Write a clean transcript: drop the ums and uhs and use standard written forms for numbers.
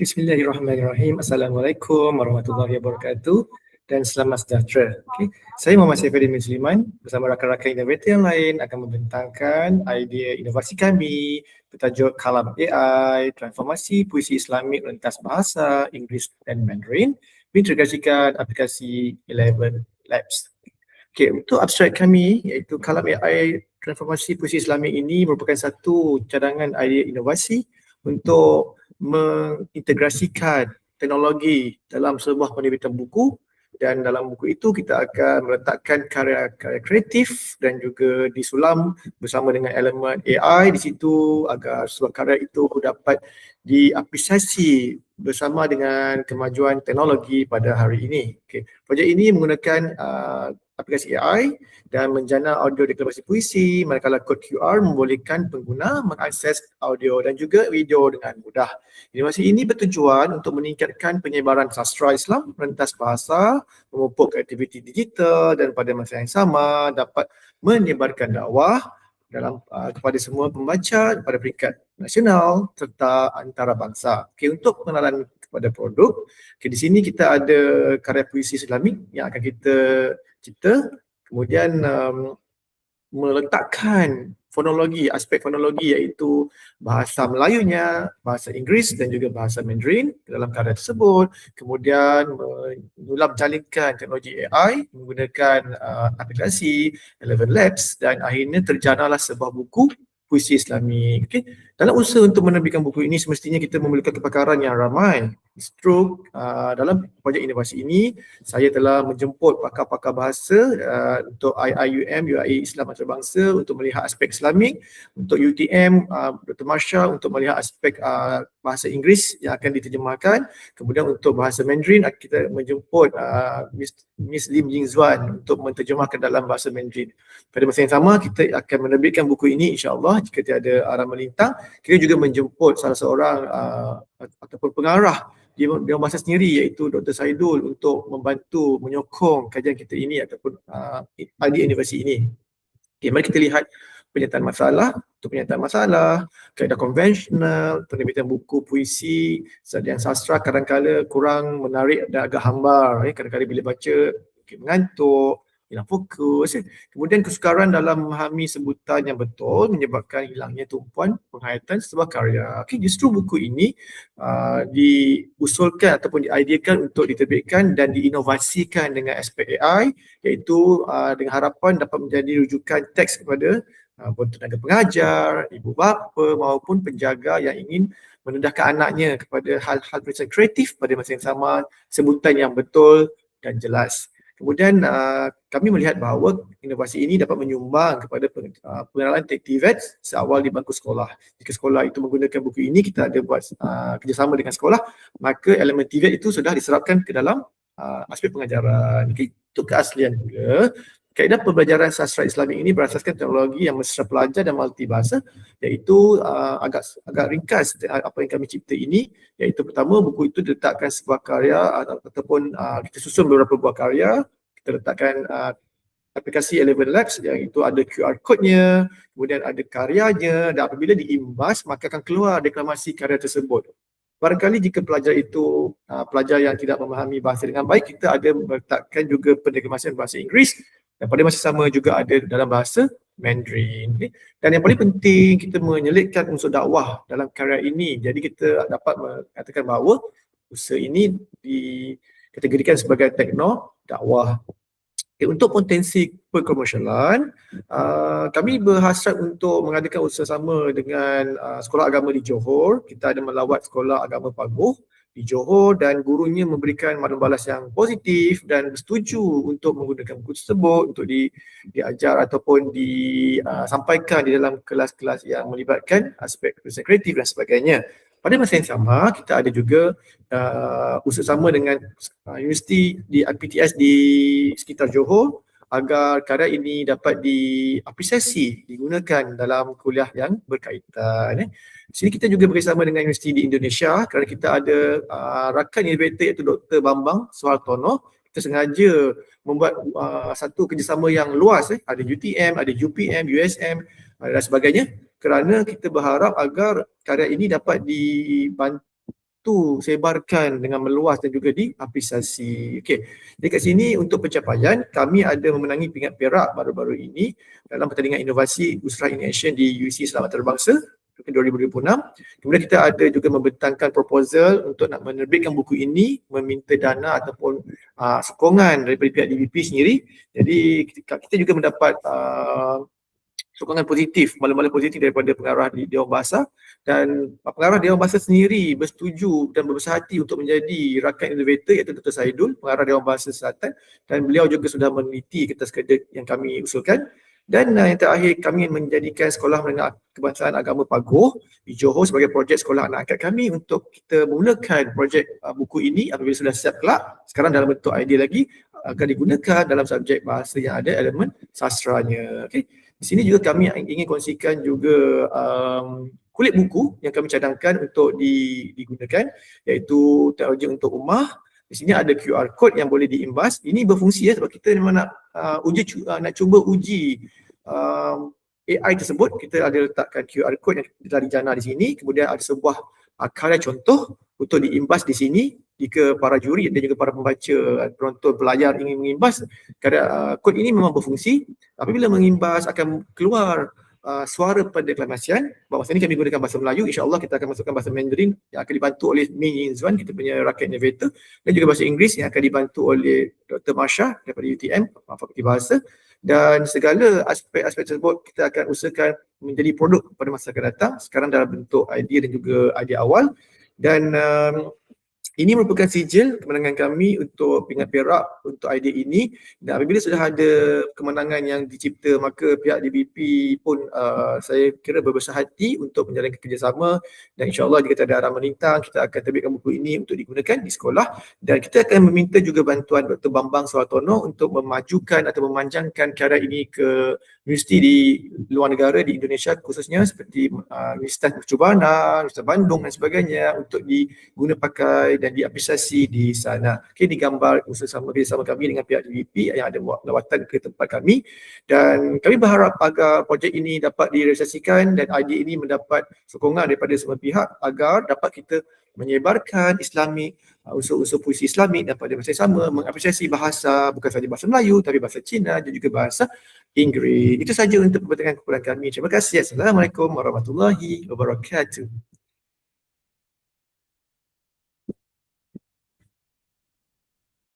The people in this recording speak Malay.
Bismillahirrahmanirrahim. Assalamualaikum warahmatullahi wabarakatuh dan selamat sejahtera. Saya Muhammad Saifuddin Musliman bersama rakan-rakan inovator yang lain akan membentangkan idea inovasi kami bertajuk Kalam AI, transformasi puisi Islamik rentas bahasa Inggeris dan Mandarin mengintegrasikan aplikasi 11 Labs. Untuk abstrak kami iaitu Kalam AI transformasi puisi Islamik ini merupakan satu cadangan idea inovasi untuk mengintegrasikan teknologi dalam sebuah penerbitan buku, dan dalam buku itu kita akan meletakkan karya-karya kreatif dan juga disulam bersama dengan elemen AI di situ agar sebuah karya itu dapat diapresiasi bersama dengan kemajuan teknologi pada hari ini. Projek ini menggunakan aplikasi AI dan menjana audio deklamasi puisi, manakala kod QR membolehkan pengguna mengakses audio dan juga video dengan mudah. Inovasi ini bertujuan untuk meningkatkan penyebaran sastra Islam rentas bahasa, memupuk aktiviti digital dan pada masa yang sama dapat menyebarkan dakwah dalam kepada semua pembaca pada peringkat nasional serta antarabangsa. Untuk pengenalan kepada produk, di sini kita ada karya puisi Islamik yang akan kita cipta, kemudian meletakkan fonologi, aspek fonologi iaitu bahasa Melayunya, bahasa Inggeris dan juga bahasa Mandarin dalam karya tersebut, kemudian menyulam jalinkan teknologi AI menggunakan aplikasi 11 Labs dan akhirnya terjanalah sebuah buku puisi Islamik. Dalam usaha untuk menerbitkan buku ini semestinya kita memerlukan kepakaran yang ramai. Stroke dalam projek inovasi ini saya telah menjemput pakar-pakar bahasa untuk IIUM, UAE Islam Antarabangsa untuk melihat aspek Islamik, untuk UTM Dr. Marsha untuk melihat aspek bahasa Inggeris yang akan diterjemahkan, kemudian untuk bahasa Mandarin kita menjemput Miss Lim Jingzuan untuk menterjemahkan dalam bahasa Mandarin. Pada masa yang sama kita akan menerbitkan buku ini insya-Allah jika tiada arah melintang. Kita juga menjemput salah seorang ataupun pengarah dia bahasa sendiri iaitu Dr. Saidul untuk membantu menyokong kajian kita ini ataupun idea inovasi ini. Mari kita lihat penyataan masalah. Untuk penyataan masalah, kaedah konvensional, penerbitan buku puisi yang sastra kadang-kadang kurang menarik dan agak hambar. Kadang-kadang bila baca mengantuk, hilang fokus. Kemudian kesukaran dalam memahami sebutan yang betul menyebabkan hilangnya tumpuan penghayatan sebuah karya. Justru buku ini diusulkan ataupun diideakan untuk diterbitkan dan diinovasikan dengan aspek AI, iaitu dengan harapan dapat menjadi rujukan teks kepada tenaga pengajar, ibu bapa maupun penjaga yang ingin mendedahkan anaknya kepada hal-hal periksaan kreatif pada masa yang sama, sebutan yang betul dan jelas. Kemudian kami melihat bahawa inovasi ini dapat menyumbang kepada pengenalan TVET seawal di bangku sekolah. Jika sekolah itu menggunakan buku ini, kita ada buat kerjasama dengan sekolah, maka elemen TVET itu sudah diserapkan ke dalam aspek pengajaran. Untuk keaslian pula, kaedah pembelajaran sastra Islamik ini berasaskan teknologi yang mesra pelajar dan multibahasa, iaitu agak ringkas apa yang kami cipta ini, iaitu pertama buku itu diletakkan sebuah karya ataupun kita susun beberapa buah karya, kita letakkan aplikasi 11 Labs yang itu ada QR code-nya, kemudian ada karyanya, dan apabila diimbas maka akan keluar deklamasi karya tersebut. Barangkali jika pelajar itu pelajar yang tidak memahami bahasa dengan baik, kita ada meletakkan juga pendeklamasian bahasa Inggeris dan pada masa sama juga ada dalam bahasa Mandarin. Dan yang paling penting, kita menyelitkan unsur dakwah dalam karya ini. Jadi kita dapat mengatakan bahawa usaha ini dikategorikan sebagai tekno dakwah. Untuk potensi perkomersialan, kami berhasrat untuk mengadakan usaha sama dengan sekolah agama di Johor. Kita ada melawat sekolah agama Paguh di Johor dan gurunya memberikan maklum balas yang positif dan bersetuju untuk menggunakan buku tersebut untuk diajar ataupun disampaikan di dalam kelas-kelas yang melibatkan aspek kreatif dan sebagainya. Pada masa yang sama, kita ada juga usaha sama dengan universiti di PTS di sekitar Johor agar karya ini dapat diapresiasi, digunakan dalam kuliah yang berkaitan. Di sini kita juga bekerjasama dengan universiti di Indonesia kerana kita ada rakan innovator iaitu Dr. Bambang Soehartono. Kita sengaja membuat satu kerjasama yang luas. Ada UTM, ada UPM, USM dan sebagainya, kerana kita berharap agar karya ini dapat bantu sebarkan dengan meluas dan juga diapresiasi. Okey. Jadi kat sini untuk pencapaian, kami ada memenangi pingat perak baru-baru ini dalam pertandingan inovasi Usrah in Action di UC Selamat Terbangsa 2026. Kemudian kita ada juga membentangkan proposal untuk nak menerbitkan buku ini, meminta dana ataupun sokongan daripada pihak DBP sendiri. Jadi kita juga mendapat sokongan positif, maklumat positif daripada pengarah di Dewan Bahasa, dan pengarah Dewan Bahasa sendiri bersetuju dan berbesar hati untuk menjadi rakan innovator iaitu Dr. Saidul, pengarah Dewan Bahasa Selatan, dan beliau juga sudah meneliti kertas kredit yang kami usulkan. Dan yang terakhir, kami menjadikan Sekolah Menengah Kebangsaan Agama Pagoh di Johor sebagai projek sekolah anak angkat kami untuk kita menggunakan projek buku ini apabila sudah siap kelak. Sekarang dalam bentuk idea lagi akan digunakan dalam subjek bahasa yang ada elemen sastranya. Okay. Di sini juga kami ingin kongsikan juga kulit buku yang kami cadangkan untuk digunakan, iaitu teknologi untuk rumah. Di sini ada QR code yang boleh diimbas. Ini berfungsi sebab kita memang nak nak cuba uji AI tersebut. Kita ada letakkan QR code yang telah dijana di sini. Kemudian ada sebuah karya contoh untuk diimbas di sini. Jika para juri dan juga para pembaca, penonton, pelayar ingin mengimbas, kod ini memang berfungsi. Apabila mengimbas akan keluar suara pendeklamasian. Masa ini kami gunakan bahasa Melayu, insya-Allah kita akan masukkan bahasa Mandarin yang akan dibantu oleh Min Yin Zuan, kita punya rakan innovator, dan juga bahasa Inggeris yang akan dibantu oleh Dr. Marsha daripada UTM, Fakulti Bahasa. Dan segala aspek-aspek tersebut kita akan usahakan menjadi produk pada masa akan datang, sekarang dalam bentuk idea dan juga idea awal. Dan ini merupakan sijil kemenangan kami untuk pingat perak untuk idea ini, dan apabila sudah ada kemenangan yang dicipta, maka pihak DBP pun saya kira berbesar hati untuk menjalankan kerjasama, dan insya-Allah jika ada arah melintang kita akan terbitkan buku ini untuk digunakan di sekolah, dan kita akan meminta juga bantuan Dr. Bambang Suhartono untuk memajukan atau memanjangkan karya ini ke universiti di luar negara, di Indonesia khususnya seperti Universitas Mercubuana, Universitas Bandung dan sebagainya, untuk diguna pakai dan diapresiasi di sana. Okey, digambar kerjasama kami dengan pihak DBP yang ada lawatan ke tempat kami, dan kami berharap agar projek ini dapat direalisasikan dan idea ini mendapat sokongan daripada semua pihak agar dapat kita menyebarkan Islamik, unsur-unsur puisi Islamik, dan pada masa yang sama mengapresiasi bahasa, bukan sahaja bahasa Melayu tapi bahasa Cina dan juga bahasa Inggeris. Itu saja untuk pembentangan kekurangan kami. Terima kasih. Assalamualaikum warahmatullahi wabarakatuh.